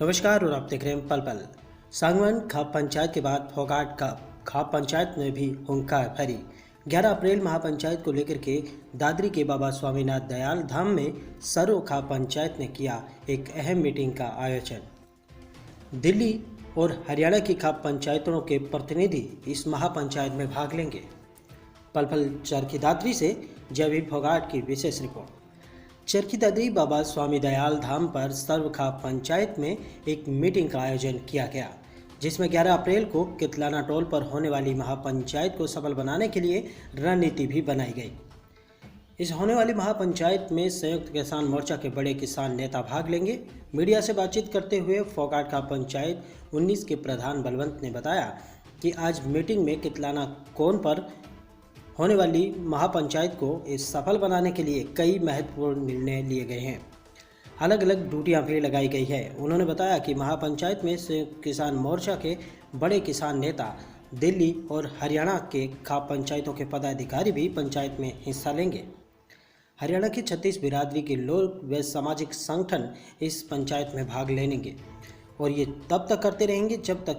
नमस्कार और आप देख रहे हैं पल पल। सांगवान खाप पंचायत के बाद फोगाट का खाप पंचायत में भी हुंकार भरी। 11 अप्रैल महापंचायत को लेकर के दादरी के बाबा स्वामीनाथ दयाल धाम में सर्व खाप पंचायत ने किया एक अहम मीटिंग का आयोजन। दिल्ली और हरियाणा की खाप पंचायतों के प्रतिनिधि इस महापंचायत में भाग लेंगे। पल पल चरखी दादरी से जयवीर फोगाट की विशेष रिपोर्ट। चरखी दादरी बाबा स्वामी दयाल धाम पर सर्व खाप पंचायत में एक मीटिंग का आयोजन किया गया, जिसमें 11 अप्रैल को कितलाना टोल पर होने वाली महापंचायत को सफल बनाने के लिए रणनीति भी बनाई गई। इस होने वाली महापंचायत में संयुक्त किसान मोर्चा के बड़े किसान नेता भाग लेंगे। मीडिया से बातचीत करते हुए फोगाट खाप पंचायत 19 के प्रधान बलवंत ने बताया कि आज मीटिंग में कितलाना कोन पर होने वाली महापंचायत को इस सफल बनाने के लिए कई महत्वपूर्ण निर्णय लिए गए हैं। अलग अलग ड्यूटियां भी लगाई गई है। उन्होंने बताया कि महापंचायत में संयुक्त किसान मोर्चा के बड़े किसान नेता, दिल्ली और हरियाणा के खाप पंचायतों के पदाधिकारी भी पंचायत में हिस्सा लेंगे। हरियाणा की 36 बिरादरी के लोग व सामाजिक संगठन इस पंचायत में भाग लेंगे और ये तब तक करते रहेंगे जब तक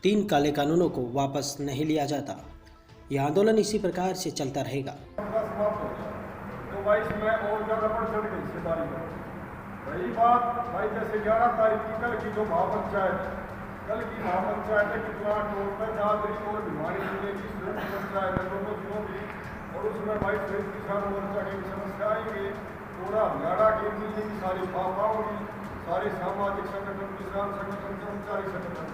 तीन काले कानूनों को वापस नहीं लिया जाता। यह आंदोलन इसी प्रकार से चलता रहेगा। तो भाई इसमें और ज़्यादा बढ़ चढ़ गई हिस्सेदारी में। रही बात भाई जैसे 11 तारीख की कल की जो महापंचायत है कितना टोल पर दादरी और भिवानी जिले की संयुक्त पंचायत है, दोनों जिलों की, और उसमें भाई संयुक्त किसान मोर्चा की समस्या आएंगे। पूरा हरियाणा के जिले की सारी पापा होगी, सारे सामाजिक संगठन, किसान संगठन, कर्मचारी संगठन,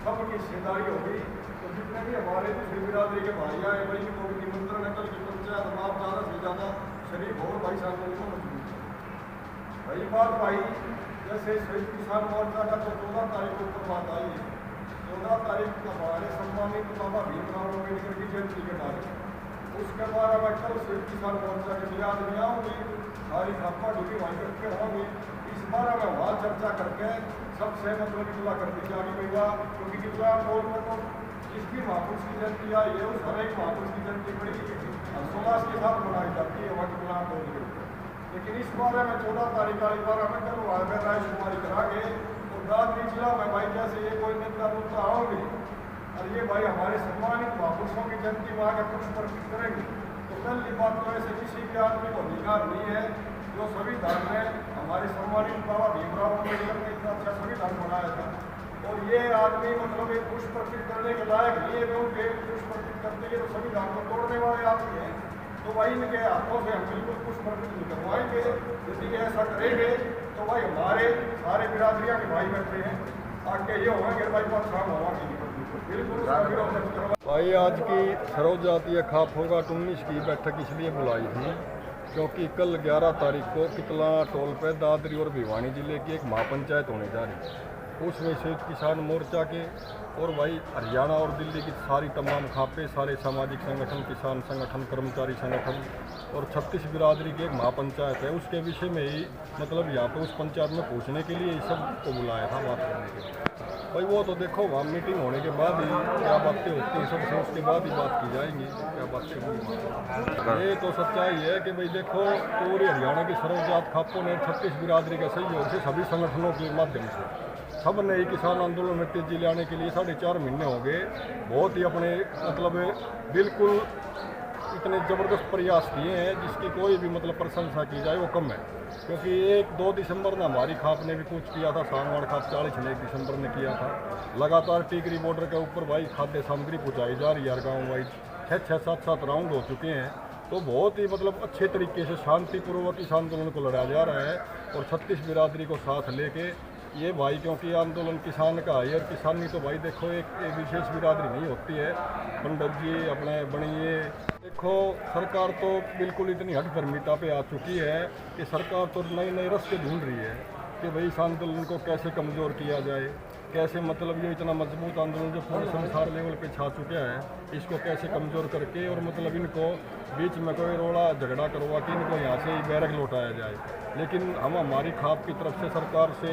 सबकी हिस्सेदारी होगी। तो जितने भी हमारे दूसरी बिरादरी के भाई आए भाई को निमंत्रण है कल की पंचायत में, आप ज़्यादा से ज़्यादा शरीफ हो भाई साहब को मजबूत है। रही बात भाई जैसे संयुक्त किसान मोर्चा का तो 14 तारीख को ऊपर बात आई है। 14 तारीख को हमारे सम्मानित बाबा भीमराव अम्बेडकर की जयंती के बारे में, उसके बाद मैं कल संयुक्त किसान मोर्चा के बिरादरी आऊँगी, सारी खापा ड्यूटी वहीं करके होंगी। इस बारे में वहाँ चर्चा करके सबसे मतलब इतला कर दी जाएगी भैया, क्योंकि कितना टोल पर तो जिसकी महापुरुष की जयंती आई है उस हर एक महापुरुष की जयंती बड़ी हर्षोल्लास के साथ मनाई जाती है वहाँ कितना टोल के। लेकिन इस बारे में 14 तारीख वाली बार हमें कल वहाँ रायशुमारी करांगे तो दादरी जिला में भाई जैसे ये कोई नेता मुद्दा आओगे और ये भाई हमारे सम्मानित महापुरुषों की जयंती वहाँ का पुष्प अर्पित करेंगे। तो कल की बात तो ऐसे किसी भी आदमी को अधिकार नहीं है जो संविधान में हमारे सम्मानित बाबा भीमराव अम्बेडकर ने इतना अच्छा संविधान बनाया था, और ये आदमी मतलब एक पुष्प अर्पित करने के लायक नहीं है, क्योंकि पुष्प अर्पित करते हैं तो संविधान को तोड़ने वाले आदमी हैं। तो भाई इनके हाथों से हम बिल्कुल पुष्प अर्पित नहीं करवाएंगे। यदि ऐसा करेंगे तो भाई हमारे सारे बिरादरियाँ के भाई बैठे हैं, आगे ये होंगे भाई परेशान होंगे बिल्कुल। भाई आज की सर्वजातीय खाप फोगाट 19 की बैठक इसलिए बुलाई थी क्योंकि कल 11 तारीख को कितलाना टोल पर दादरी और भिवानी जिले की एक महापंचायत होने जा रही है। उसमें संयुक्त किसान मोर्चा के और भाई हरियाणा और दिल्ली की सारी तमाम खापे, सारे सामाजिक संगठन, किसान संगठन, कर्मचारी संगठन और 36 बिरादरी की एक महापंचायत है, उसके विषय में ही मतलब यहाँ पे उस पंचायत में पूछने के लिए सब को बुलाया था बात करने के लिए। भाई वो तो देखो वहाँ मीटिंग होने के बाद ही क्या बातें होती हैं सबसे, उसके बाद ही बात की जाएंगी क्या बातें होंगी। ये तो सच्चाई है कि भाई देखो पूरे हरियाणा की सर्वजात खापों ने 36 बिरादरी के सहयोग से सभी संगठनों के माध्यम से सब ने किसान आंदोलन में तेजी लाने के लिए 4.5 महीने हो गए बहुत ही अपने मतलब बिल्कुल इतने ज़बरदस्त प्रयास किए हैं जिसकी कोई भी मतलब प्रशंसा की जाए वो कम है। क्योंकि 1-2 दिसंबर में हमारी खाप ने भी कुछ किया था, सांगवान खाप 40 ने 1 दिसंबर में किया था। लगातार टिकरी बॉर्डर के ऊपर भाई खाद्य सामग्री पहुँचाई जा रही है, गाँव वाइज 6-7 राउंड हो चुके हैं। तो बहुत ही मतलब अच्छे तरीके से शांतिपूर्वक इस आंदोलन को लड़ा जा रहा है और 36 बिरादरी को साथ लेके ये भाई, क्योंकि आंदोलन किसान का है और किसानी तो भाई देखो एक विशेष बिरादरी नहीं होती है। पंडित जी अपने बनिए देखो, सरकार तो बिल्कुल इतनी हठधर्मिता पे आ चुकी है कि सरकार तो नए रास्ते ढूंढ रही है कि भाई इस आंदोलन को कैसे कमज़ोर किया जाए, कैसे मतलब ये इतना मजबूत आंदोलन जो पूरे संसार लेवल पे छा चुका है इसको कैसे कमज़ोर करके और मतलब इनको बीच में कोई रोड़ा झगड़ा करवा के इनको यहाँ से बैरक लौटाया जाए। लेकिन हम हमारी खाप की तरफ से सरकार से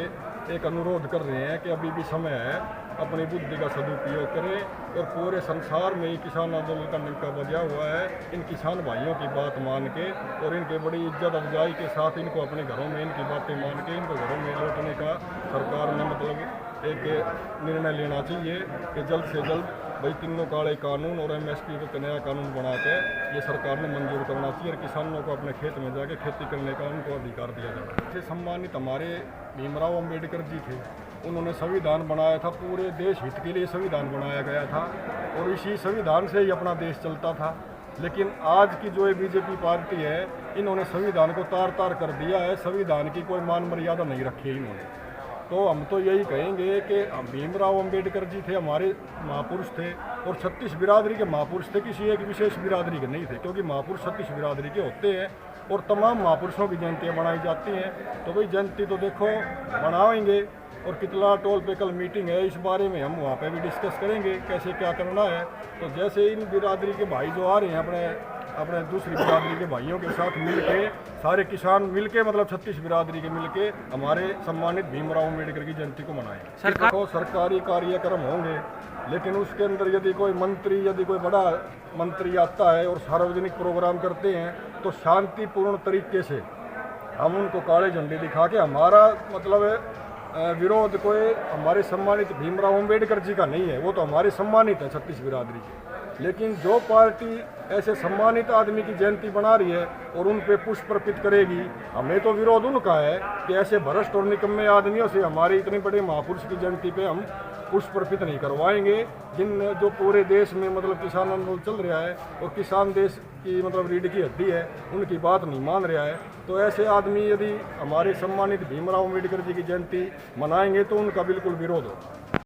एक अनुरोध कर रहे हैं कि अभी भी समय है अपनी बुद्धि का सदुपयोग करें और पूरे संसार में ही किसान आंदोलन का निका बजा हुआ है। इन किसान भाइयों की बात मान के और इनके बड़ी इज्जत अफजाई के साथ इनको अपने घरों में इनकी बातें मान के इनको घरों में लौटने का सरकार ने मतलब एक निर्णय लेना चाहिए कि जल्द से जल्द भाई तीनों काले कानून और MSP को नया कानून बना के ये सरकार ने मंजूर करना चाहिए और किसानों को अपने खेत में जाके खेती करने का उनको अधिकार दिया जाए। से सम्मानित हमारे भीमराव अंबेडकर जी थे, उन्होंने संविधान बनाया था, पूरे देश हित के लिए संविधान बनाया गया था और इसी संविधान से ही अपना देश चलता था। लेकिन आज की जो BJP पार्टी है, इन्होंने संविधान को तार तार कर दिया है, संविधान की कोई मान मर्यादा नहीं रखी है इन्होंने। तो हम तो यही कहेंगे कि भीमराव अंबेडकर जी थे, हमारे महापुरुष थे और 36 बिरादरी के महापुरुष थे, किसी एक विशेष बिरादरी के नहीं थे, क्योंकि महापुरुष 36 बिरादरी के होते हैं और तमाम महापुरुषों की जयंतियाँ बनाई जाती हैं। तो भाई जयंती तो देखो बनाएंगे और कितना टोल पे कल मीटिंग है, इस बारे में हम वहाँ पे भी डिस्कस करेंगे कैसे क्या करना है। तो जैसे इन बिरादरी के भाई जो आ रहे हैं अपने दूसरी बिरादरी के भाइयों के साथ मिलके, सारे किसान मिलके मतलब 36 बिरादरी के मिलके हमारे सम्मानित भीमराव अम्बेडकर की जयंती को मनाएं। देखो सरकारी कार्यक्रम होंगे, लेकिन उसके अंदर यदि कोई बड़ा मंत्री आता है और सार्वजनिक प्रोग्राम करते हैं तो शांतिपूर्ण तरीके से हम उनको काले झंडे दिखा के, हमारा मतलब विरोध कोई हमारे सम्मानित भीमराव अम्बेडकर जी का नहीं है, वो तो हमारे सम्मानित है 36 बिरादरी के। लेकिन जो पार्टी ऐसे सम्मानित आदमी की जयंती बना रही है और उन पे पुष्प अर्पित करेगी, हमें तो विरोध उनका है कि ऐसे भ्रष्ट और निकम्मे आदमियों से हमारे इतने बड़े महापुरुष की जयंती पे हम पुष्प अर्पित नहीं करवाएंगे। जो पूरे देश में मतलब किसान आंदोलन चल रहा है और किसान देश की मतलब रीढ़ की हड्डी है, उनकी बात नहीं मान रहा है, तो ऐसे आदमी यदि हमारे सम्मानित भीमराव अम्बेडकर जी की जयंती मनाएंगे तो उनका बिल्कुल विरोध हो।